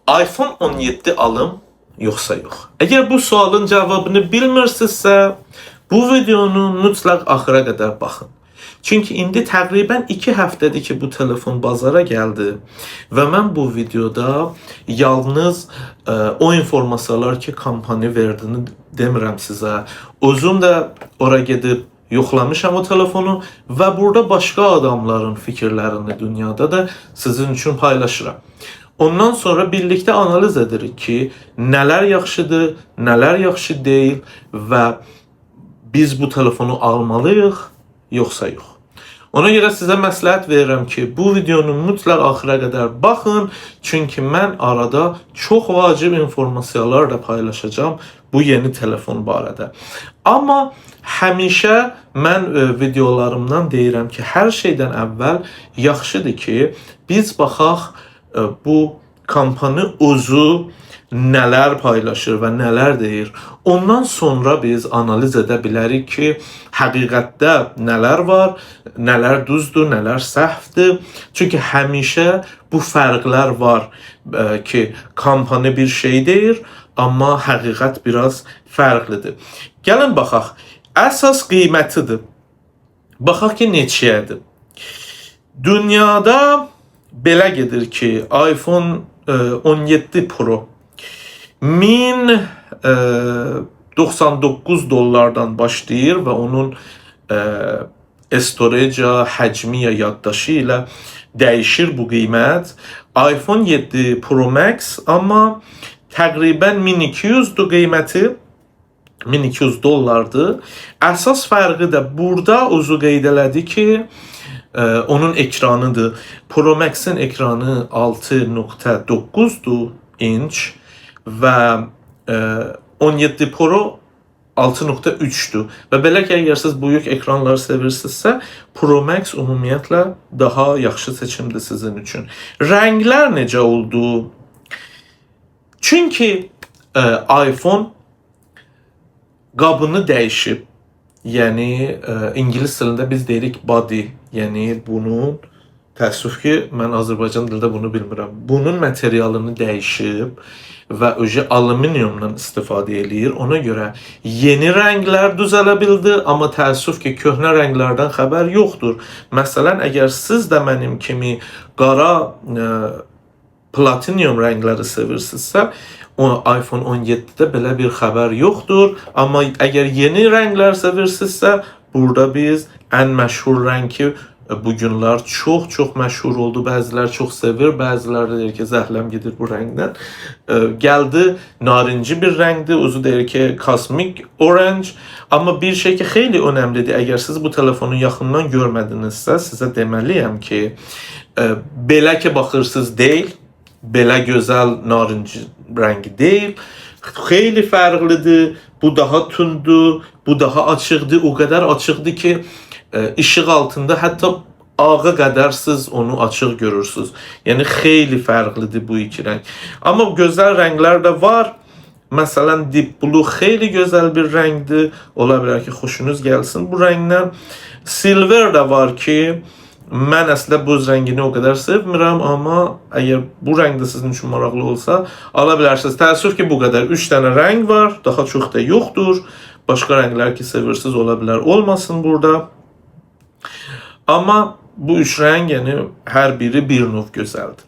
iPhone 17 alım yoxsa yox? Əgər bu sualın cavabını bilmirsinizsə, bu videonu mütləq axıra qədər baxın. Çünki indi təqribən 2 həftədir ki, bu telefon bazara gəldi və mən bu videoda yalnız o informasiyalar ki, kompaniya verdiyini demirəm sizə. Özüm də ora gedib yoxlamışam o telefonu və burada başqa adamların fikirlərini dünyada da sizin üçün paylaşıram. Ondan sonra birlikdə analiz edirik ki, nələr yaxşıdır, nələr yaxşı deyil və biz bu telefonu almalıyıq, yoxsa yox. Ona görə sizə məsləhət verirəm ki, bu videonu mütləq axıra qədər baxın, çünki mən arada çox vacib informasiyalar da paylaşacağım bu yeni telefon barədə. Amma həmişə mən videolarımdan deyirəm ki, hər şeydən əvvəl yaxşıdır ki, biz baxaq bu kompaniya özü nələr paylaşır və nələr deyir. Ondan sonra biz analiz edə bilərik ki, həqiqətdə nələr var, nələr düzdür, nələr səhvdir. Çünki həmişə bu fərqlər var ki, kompaniya bir şey deyir, amma həqiqət biraz fərqlidir. Gəlin baxaq. Əsas qiymətidir. Baxaq ki, neçəyədir. Dünyada belə gedir ki, iPhone 17 Pro 1099 dollardan başlayır və onun storage, həcmi ya yaddaşı ilə dəyişir bu qiymət. iPhone 7 Pro Max amma təqribən 1200-dür qiyməti. 1200 dollardır. Əsas fərqi də burada özü qeyd elədi ki, onun ekranıdır. Pro Max-in ekranı 6.9-dur inç və 17 Pro 6.3-dür. Və belə ki, əgər siz böyük ekranları sevirsinizsə, Pro Max ümumiyyətlə daha yaxşı seçimdir sizin üçün. Rənglər necə oldu? Çünki iPhone qabını dəyişib. Yəni ingilis dilində biz deyirik body. Yəni bunun təəssüf ki, mən Azərbaycan dilində bunu bilmirəm. Bunun materialını dəyişib və öcə alüminiumdan istifadə eləyir. Ona görə yeni rənglər düzələ bildi, amma təəssüf ki, köhnə rənglərdən xəbər yoxdur. Məsələn, əgər siz də mənim kimi qara platinum rəngləri sevirsinizsə, iPhone 17-də belə bir xəbər yoxdur. Amma əgər yeni rənglər sevirsinizsə, burada biz ən məşhur rəng ki, bu günlər çox məşhur oldu. Bəzilər çox sevir, bəzilər deyir ki, zəhləm gedir bu rəngdən. Gəldi, narinci bir rəngdir. Özü deyir ki, cosmic orange. Amma bir şey ki, xeyli önəmlidir. Əgər siz bu telefonu yaxından görmədinizsə, sizə deməliyəm ki, belə ki, baxırsınız deyil. Belə gözəl narinci rəngi deyil. Xeyli fərqlidir. Bu daha tündür, bu daha açıqdır. O qədər açıqdır ki, işıq altında hətta ağa qədər siz onu açıq görürsünüz. Yəni xeyli fərqlidir bu iki rəng. Amma gözəl rənglər də var. Məsələn, Deep Blue xeyli gözəl bir rəngdir. Ola bilər ki, xoşunuz gəlsin bu rəngdən. Silver də var ki, mən əslində buz rəngini o qədər sevmirəm, amma əgər bu rəngdə sizin üçün maraqlı olsa, ala bilərsiniz. Təəssüf ki, bu qədər 3 dənə rəng var, daha çox da yoxdur. Başqa rənglər ki, sevirsiniz, ola bilər, olmasın burada. Amma bu 3 rəng, yəni hər biri bir növ gözəldir.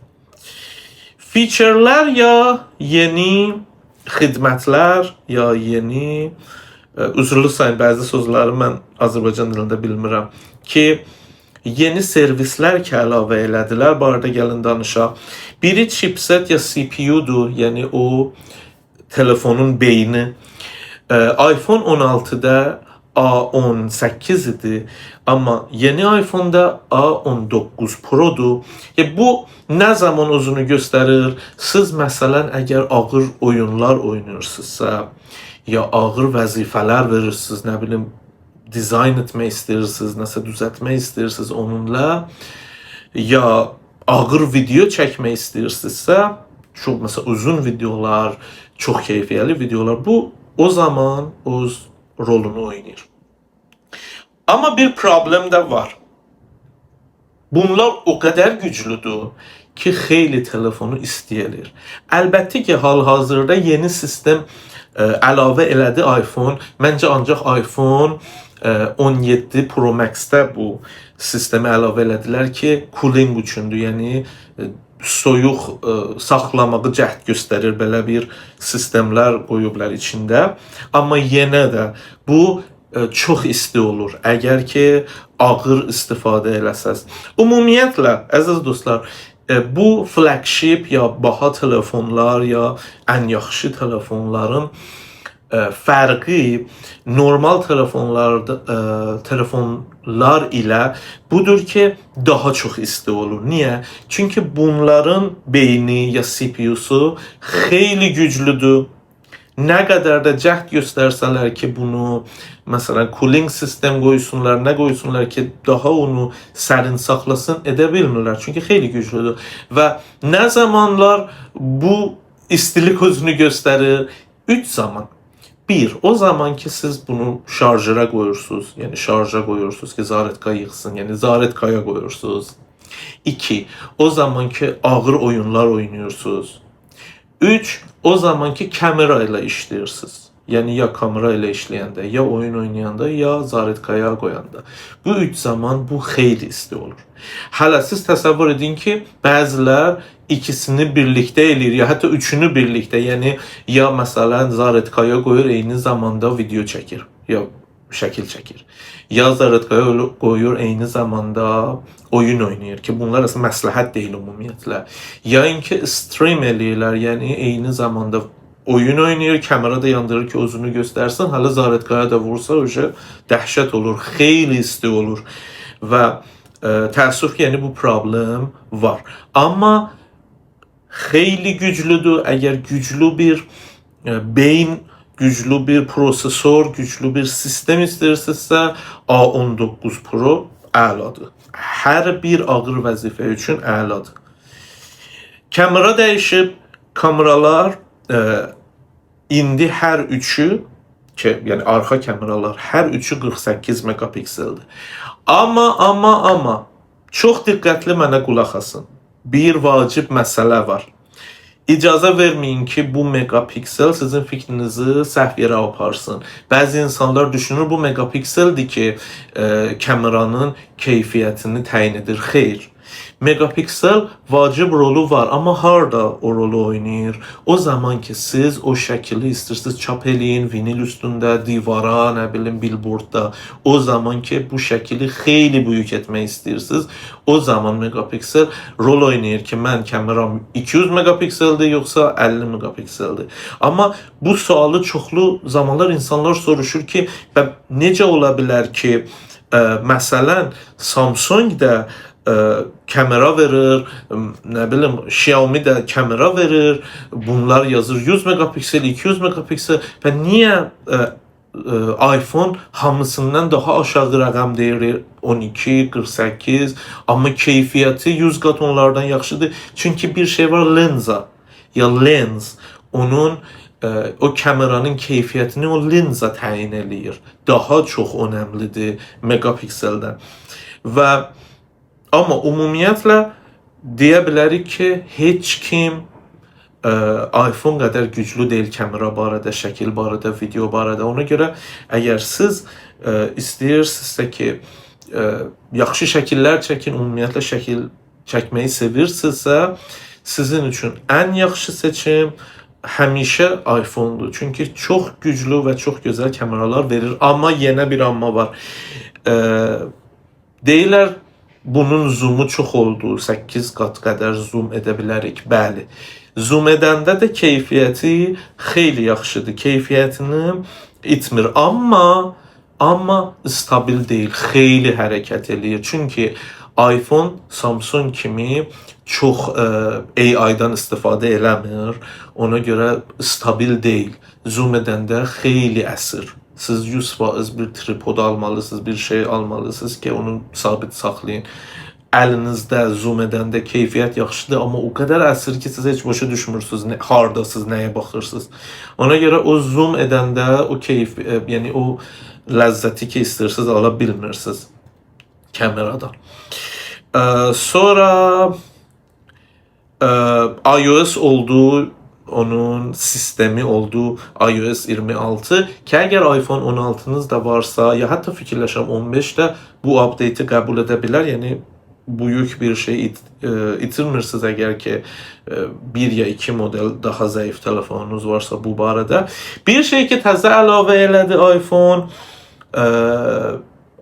Featurelər ya yeni xidmətlər, ya yeni üzrlü sayın, bəzi sözləri mən Azərbaycan dilində bilmirəm ki, yeni servislər ki, əlavə elədilər, barədə gəlin danışaq. Biri chipset ya CPU-dur, yəni o telefonun beyni. iPhone 16-da A18 idi, amma yeni iPhone-da A19 Pro-dur. Bu nə zaman özünü göstərir? Siz məsələn, əgər ağır oyunlar oynayırsınızsa, ya ağır vəzifələr verirsiniz, nə bilim, dizayn etmək istəyirsiniz, nəsə düzəltmək istəyirsiniz onunla, ya ağır video çəkmək istəyirsinizsə, çox məsələn uzun videolar, çox keyfiyyəli videolar, bu o zaman öz rolunu oynayır. Amma bir problem də var. Bunlar o qədər güclüdür ki xeyli telefonu istəyir. Əlbəttə ki, hal-hazırda yeni sistem əlavə elədi iPhone. Məncə ancaq iPhone 17 Pro Max-də bu sistemi əlavə elədilər ki, cooling üçündür. Yəni soyuq saxlamağı cəhd göstərir, belə bir sistemlər qoyublar içində. Amma yenə də bu çox isti olur əgər ki, ağır istifadə eləsəz. Ümumiyyətlə, əziz dostlar, bu flagship ya baha telefonlar ya ən yaxşı telefonların fərqi normal telefonlar ilə budur ki, daha çox isti olur. Niyə? Çünki bunların beyni ya CPU-su xeyli güclüdür. Nə qədər də cəhd göstərsələr ki, bunu məsələn cooling sistem qoysunlar, nə qoysunlar ki, daha onu sərin saxlasın, edə bilmirlər. Çünki xeyli güclüdür. Və nə zamanlar bu istilik özünü göstərir? 3 zaman. 1. O zaman ki, siz bunu şarjıra qoyursunuz. Yəni şarja qoyursunuz ki, zaretka yığsın. Yəni zaretkaya qoyursunuz. 2. O zaman ki, ağır oyunlar oynuyorsunuz. 3. O zaman ki, kamera ilə işləyirsiniz. Yəni ya kamera ilə işləyəndə, ya oyun oynayanda, ya zaretkaya qoyanda. Bu 3 zaman bu xeyli isti olur. Hələ siz təsəvvür edin ki, bəzilər ikisini birlikdə eləyir, ya hətta üçünü birlikdə. Yəni ya məsələn zaretkaya qoyur, eyni zamanda video çəkir, ya şəkil çəkir. Ya zaretkaya qoyur, eyni zamanda oyun oynayır ki, bunlar əslində məsləhət deyil ümumiyyətlə. Ya ki stream eləyirlər, yəni eyni zamanda oyun oynayır, kamera da yandırır ki, özünü göstərsin. Hələ zaretkaya da vursa, dəhşət olur, xeyli isti olur. Və təəssüf ki, yəni bu problem var. Amma xeyli güclüdür. Əgər güclü bir beyin, güclü bir prosesor, güclü bir sistem istəyirsinizsə, A19 Pro əladır. Hər bir ağır vəzifə üçün əladır. Kamera dəyişib, kameralar indi hər üçü ki, yəni arxa kameralar hər üçü 48 megapikseldir. Amma çox diqqətli mənə qulaq asın. Bir vacib məsələ var. İcazə verməyin ki, bu megapiksel sizin fikrinizi səhv yerə aparsın. Bəzi insanlar düşünür bu megapikseldir ki, kameranın keyfiyyətini təyin edir. Xeyr. Megapiksel vacib rolu var, amma harda o rolu oynayır? O zaman ki, siz o şəkili istəyirsiniz çap eləyin, vinil üstündə, divara, nə bilim, billboardda. O zaman ki, bu şəkili xeyli böyük etmək istəyirsiniz. O zaman megapiksel rol oynayır ki, mən kameram 200 megapikseldir, yoxsa 50 megapikseldir. Amma bu sualı çoxlu zamanlar insanlar soruşur ki, necə ola bilər ki, məsələn, Samsung da kamera verir, nə bilim, Xiaomi də kamera verir, bunlar yazır 100 megapiksel, 200 megapiksel və niyə iPhone hamısından daha aşağı rəqəm deyir, 12, 48, amma keyfiyyəti 100 qat onlardan yaxşıdır. Çünki bir şey var, lenza, ya lens, onun o kameranın keyfiyyətini o lenza təyin eləyir. Daha çox önəmlidir megapikseldən. Və amma ümumiyyətlə deyə bilərik ki, heç kim iPhone qədər güclü deyil kamera barədə, şəkil barədə, video barədə. Ona görə əgər siz istəyirsinizsə ki, yaxşı şəkillər çəkin, ümumiyyətlə şəkil çəkməyi sevirsinizsə, sizin üçün ən yaxşı seçim həmişə iPhone-dur. Çünki çox güclü və çox gözəl kameralar verir. Amma yenə bir amma var. Deyirlər, bunun zoomu çox oldu, 8 qat qədər zoom edə bilərik. Bəli, zoom edəndə də keyfiyyəti xeyli yaxşıdır. Keyfiyyətini itmir. Amma stabil deyil, xeyli hərəkət eləyir. Çünki iPhone Samsung kimi çox AI-dan istifadə eləmir. Ona görə stabil deyil. Zoom edəndə xeyli əsir. Siz 100% bir tripod almalısınız, bir şey almalısınız ki, onu sabit saxlayın. Əlinizdə zoom edəndə keyfiyyət yaxşıdır, amma o qədər əsir ki, siz heç başa düşmürsünüz, hardasınız, nəyə baxırsınız. Ona görə o zoom edəndə o yəni o ləzzəti ki, istəyirsiniz, ala bilmirsiniz kameradan. Sonra iOS oldu, onun sistemi oldu iOS 26 ki əgər iPhone 16'nız da varsa ya hətta fikirləşirəm 15 də bu update'i qəbul edə bilər. Yəni büyük bir şey itirmirsiniz əgər ki bir ya iki model daha zayıf telefonunuz varsa bu barədə. Bir şey ki təzə əlavə elədi iPhone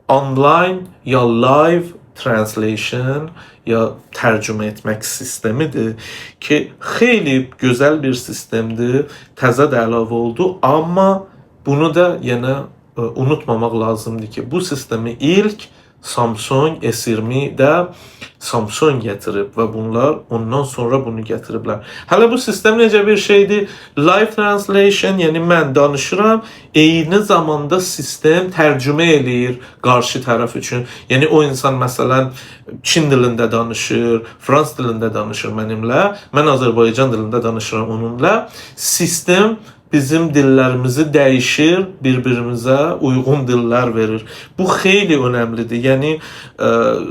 online ya live translation ya tərcümə etmək sistemidir ki xeyli gözəl bir sistemdir. Təzə də əlavə oldu, amma bunu da yenə unutmamaq lazımdır ki bu sistemi ilk Samsung S20'də Samsung getirib və bunlar ondan sonra bunu getiriblər. Hələ bu sistem necə bir şeydir? Live translation, yəni mən danışıram, eyni zamanda sistem tərcümə eləyir qarşı tərəf üçün. Yəni o insan məsələn Çin dilində danışır, Frans dilində danışır mənimlə, mən Azərbaycan dilində danışıram onunla. Sistem bizim dillərimizi dəyişir, bir-birimizə uyğun dillər verir. Bu xeyli önəmlidir. Yəni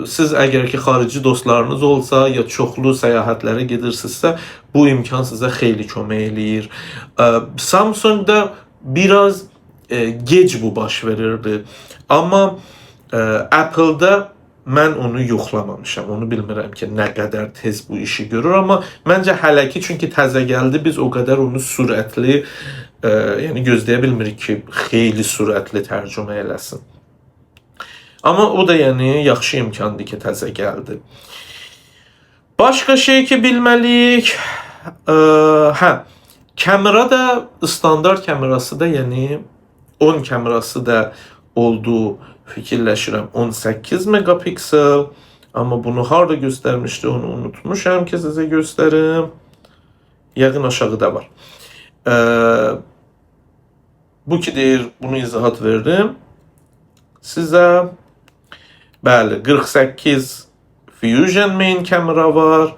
siz əgər ki xarici dostlarınız olsa ya çoxlu səyahətlərə gedirsinizsə, bu imkan sizə xeyli kömək eləyir. Samsung'da biraz gec bu baş verirdi. Amma Apple'da mən onu yoxlamamışam. Onu bilmirəm ki nə qədər tez bu işi görür, amma məncə hələ ki çünki təzə gəldi, biz o qədər onu sürətli yəni gözləyə bilmirik ki xeyli sürətli tərcümə eləsin. Amma o da yəni yaxşı imkandır ki təzə gəldi. Başqa şey ki bilməliyik, kamera da standart kamerası da yəni 10 kamerası da oldu. Fikirləşirəm 18 megapiksel, amma bunu harda göstərmişdi onu unutmuşam ki sizə göstərim. Yəqin aşağıda var. Bu ki deyir, bunu izahat verdim sizə. Bəli, 48 Fusion main kamera var.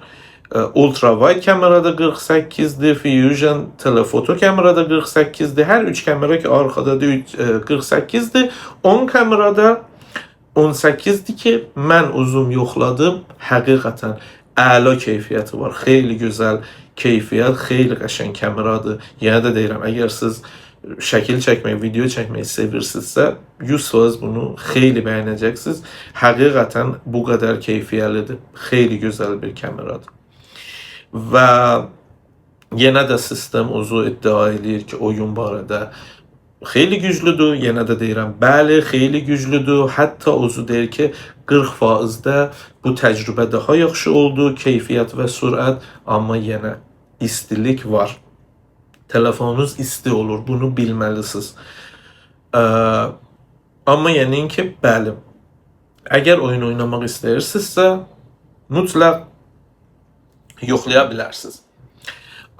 Ultra wide kamerada 48'dir, Fusion telefoto kamerada 48'dir. Hər 3 kamera ki arxada 48'dir. 10 kamerada 18'dir ki mən uzun yoxladım. Həqiqətən əla keyfiyyəti var. Xeyli gözəl keyfiyyət, xeyli qəşəng kameradır. Yenə də deyirəm, əgər siz şəkil çəkmək, video çəkmək sevirsinizsə 100% bunu xeyli bəyənəcəksiniz. Həqiqətən bu qədər keyfiyyəlidir. Xeyli gözəl bir kameradır. Və yenə də sistem özü iddia edir ki oyun barədə xeyli güclüdür. Yenə də deyirəm, bəli, xeyli güclüdür. Hətta özü deyir ki 40%də bu təcrübə daha yaxşı oldu, keyfiyyət və sürət, amma yenə istilik var. Telefonunuz isti olur, bunu bilməlisiniz. Amma yəni ki, bəli, əgər oyun oynamaq istəyirsinizsə, mütləq yoxlaya bilərsiniz.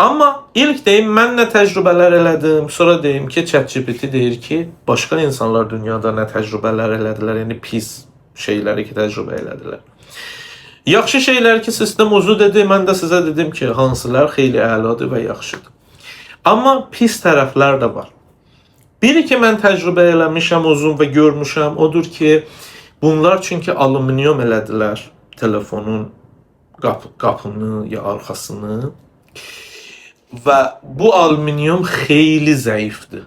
Amma ilk deyim, mən nə təcrübələr elədim, sonra deyim ki, ChatGPT deyir ki, başqa insanlar dünyada nə təcrübələr elədilər, yəni pis şeyləri ki, təcrübə elədilər. Yaxşı şeylər ki, sistem özü dedi, mən də sizə dedim ki, hansılar xeyli əladır və yaxşıdır. Amma pis tərəflər də var. Biri ki, mən təcrübə eləmişəm uzun və görmüşəm, odur ki, bunlar çünki alüminium elədilər telefonun qapını ya arxasını və bu alüminium xeyli zəifdir.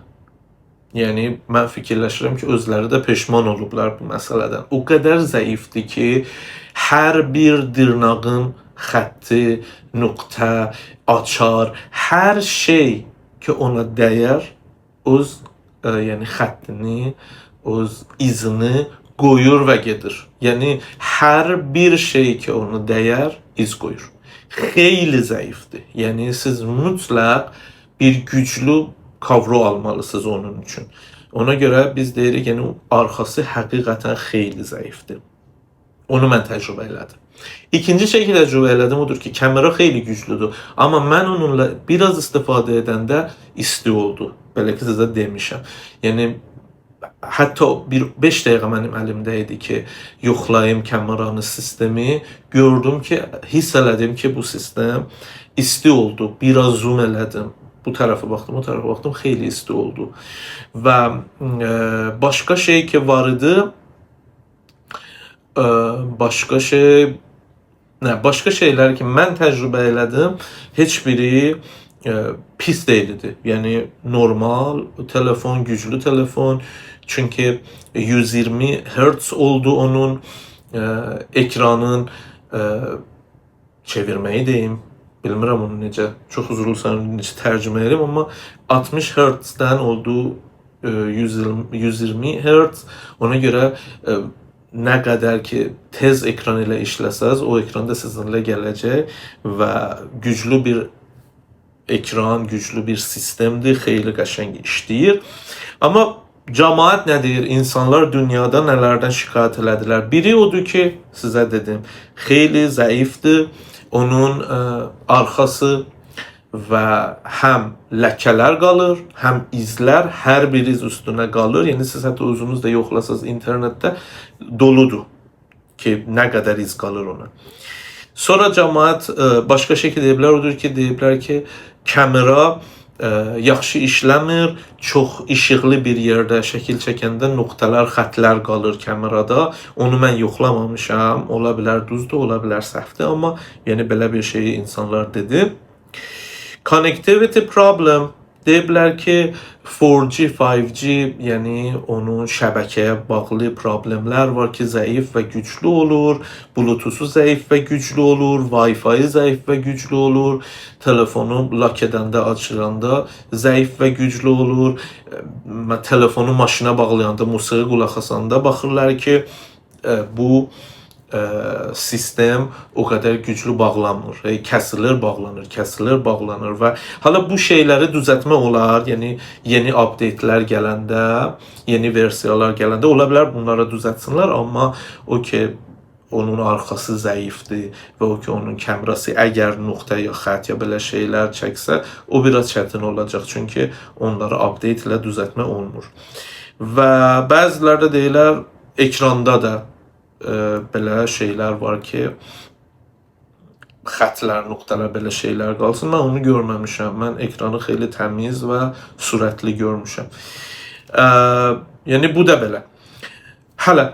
Yəni mən fikirləşirəm ki, özləri də peşman olublar bu məsələdən. O qədər zəifdir ki, hər bir dırnağın xətti, nöqtə, açar, hər şey ki ona dəyər, öz yəni xəttini, öz izini qoyur və gedir. Yəni hər bir şey ki ona dəyər, iz qoyur. Xeyli zəifdir. Yəni siz mütləq bir güclü kavro almalısınız onun üçün. Ona görə biz deyirik, yəni arxası həqiqətən xeyli zəifdir. Onu mən təcrübə elədim. İkinci şey ki təcrübə elədim odur ki, kamera xeyli güclüdür. Amma mən onunla biraz istifadə edəndə isti oldu. Belə ki sizə demişəm. Yəni hətta bir 5 dəqiqə mənim əlimdə idi ki, yoxlayım kameranın sistemi. Gördüm ki, hiss elədim ki, bu sistem isti oldu. Biraz zoom elədim. Bu tərəfə baxdım, o tərəfə baxdım, xeyli isti oldu. Və başqa şey ki var idi, başqa şey başqa şeylər ki, mən təcrübə elədim, heç biri pis deyildi. Yəni normal telefon, güclü telefon. Çünki 120 Hz oldu onun ekranın çevirməyi deyim. Bilmirəm onu necə, çox üzrlüsən necə tərcümə edim, amma 60 Hz-dən oldu 120 Hz. Ona görə nə qədər ki tez ekran ilə işləsəz, o ekran da sizinlə gələcək və güclü bir ekran, güclü bir sistemdir, xeyli qəşəng işləyir. Amma cəmaət nə deyir? İnsanlar dünyada nələrdən şikayət elədilər? Biri odur ki, sizə dedim, xeyli zəifdir. Onun arxası və həm ləkələr qalır, həm izlər hər bir iz üstünə qalır. Yəni siz hətta özünüz də yoxlasanız internetdə doludur ki, nə qədər iz qalır ona. Sonra cəmaət başqa şəkil deyiblər, odur ki, deyiblər ki, kamera yaxşı işləmir, çox işıqlı bir yerdə şəkil çəkəndə nöqtələr, xətlər qalır kamerada. Onu mən yoxlamamışam. Ola bilər düzdür, ola bilər səhvdir, amma yəni belə bir şeyi insanlar dedi. Connectivity problem deyiblər ki, 4G, 5G, yəni onun şəbəkəyə bağlı problemlər var ki, zəif və güclü olur, Bluetooth-u zəif və güclü olur, Wi-Fi zəif və güclü olur, telefonu lock edəndə, açıranda zəif və güclü olur, telefonu maşına bağlayanda, musiqi qulaq asanda baxırlar ki, bu sistem o qədər güclü bağlanmır. Kəsilir, bağlanır və hala bu şeyləri düzəltmək olar. Yəni yeni update-lər gələndə, yeni versiyalar gələndə ola bilər bunları düzəltsinlər, amma o ki onun arxası zəifdir və o ki onun kamerası əgər nöqtə ya xətt ya belə şeylər çəksə, o biraz çətin olacaq. Çünki onları update ilə düzəltmək olmur. Və bəziləri də deyirlər ekranda da belə şeylər var ki, xətlər, nöqtələr, belə şeylər qalsın. Mən onu görməmişəm. Mən ekranı xeyli təmiz və sürətli görmüşəm. Yəni bu da belə. Hələ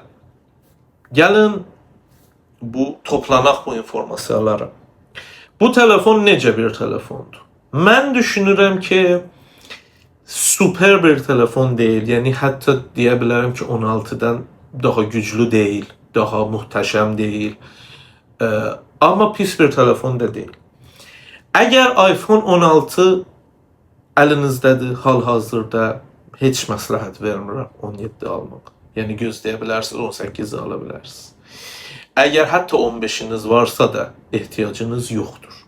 gəlin bu toplanaq bu informasiyalara. Bu telefon necə bir telefondur? Mən düşünürəm ki, super bir telefon deyil. Yəni hətta deyə bilərəm ki, 16-dan daha güclü deyil, daha muhtəşəm deyil. Amma pis bir telefon da deyil. Əgər iPhone 16 əlinizdədir, hal-hazırda heç məsləhət vermirəm 17 almaq. Yəni gözləyə bilərsiniz, 18 ala bilərsiniz. Əgər hətta 15-iniz varsa da ehtiyacınız yoxdur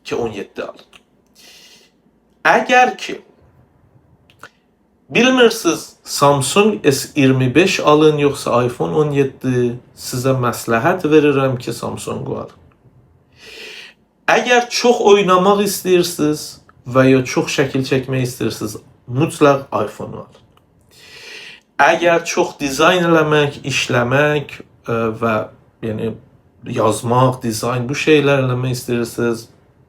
ki 17 alın. Əgər ki bilmirsiniz Samsung S25 alın yoxsa iPhone 17, sizə məsləhət verirəm ki Samsung-u alın. Əgər çox oynamaq istəyirsiniz və ya çox şəkil çəkmək istəyirsiniz, mütləq iPhone-u alın. Əgər çox dizayn eləmək, işləmək və yəni yazmaq, dizayn bu şeylər eləmək istəyirsiniz,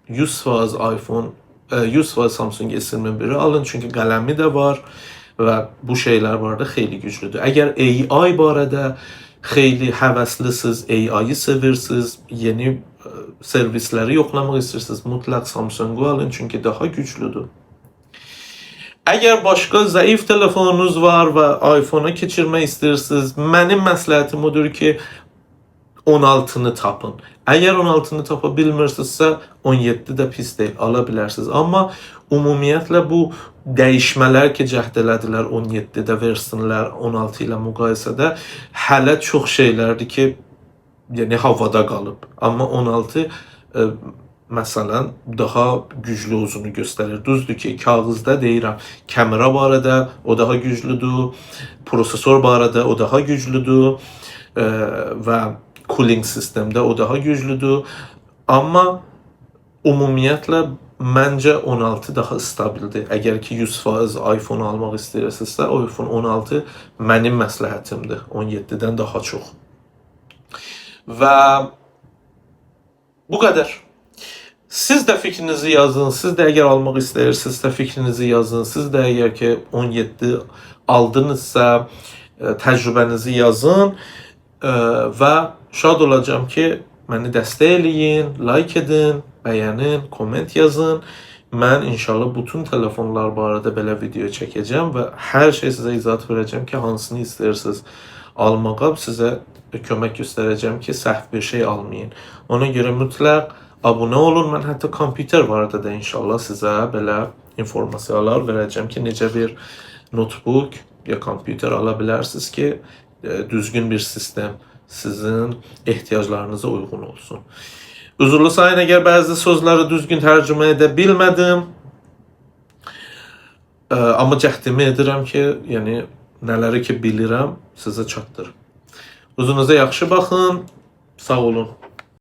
100% iPhone, 100% Samsung S21-i alın, çünki qələmi də var və bu şeylər barədə xeyli güclüdür. Əgər AI barədə xeyli həvəslisiniz, AI-yi sevirsiniz, yeni servisləri yoxlamaq istəyirsiniz, mütləq Samsung-u alın, çünki daha güclüdür. Əgər başqa zəif telefonunuz var və iPhone-a keçirmək istəyirsiniz, mənim məsləhətim odur ki 16-nı tapın. Əgər 16-nı tapa bilmirsinizsə 17 də pis deyil, ala bilərsiniz. Amma ümumiyyətlə bu dəyişmələr ki cəhd elədilər 17-də versinlər 16 ilə müqayisədə hələ çox şeylərdir ki yəni havada qalıb. Amma 16 məsələn daha güclü uzunu göstərir. Düzdür ki, kağızda deyirəm, kamera barədə o daha güclüdür, prosesor barədə o daha güclüdür və cooling sistemdə o daha güclüdür. Amma ümumiyyətlə məncə 16 daha stabildir. Əgər ki 100% iPhone almaq istəyirsinizsə, iPhone 16 mənim məsləhətimdir 17-dən daha çox. Və bu qədər. Siz də fikrinizi yazın. Siz də əgər almaq istəyirsinizsə fikrinizi yazın. Siz də əgər ki 17 aldınızsa təcrübənizi yazın və şad olacağım ki məni dəstək eləyin, like edin, bəyənin, komment yazın. Mən inşallah bütün telefonlar barədə belə video çəkəcəm və hər şey sizə izahat verəcəm ki, hansını istəyirsiniz almağa, sizə kömək göstərəcəm ki, səhv bir şey almayın. Ona görə mütləq abunə olun. Mən hətta kompüter barədə də inşallah sizə belə informasiyalar verəcəm ki, necə bir notebook ya kompüter ala bilərsiniz ki, düzgün bir sistem sizin ehtiyaclarınıza uyğun olsun. Üzrlü sayın, əgər bəzi sözləri düzgün tərcümə edə bilmədim, amma cəhdimi edirəm ki, yəni nələri ki bilirəm sizə çatdırım. Özünüzə yaxşı baxın, sağ olun.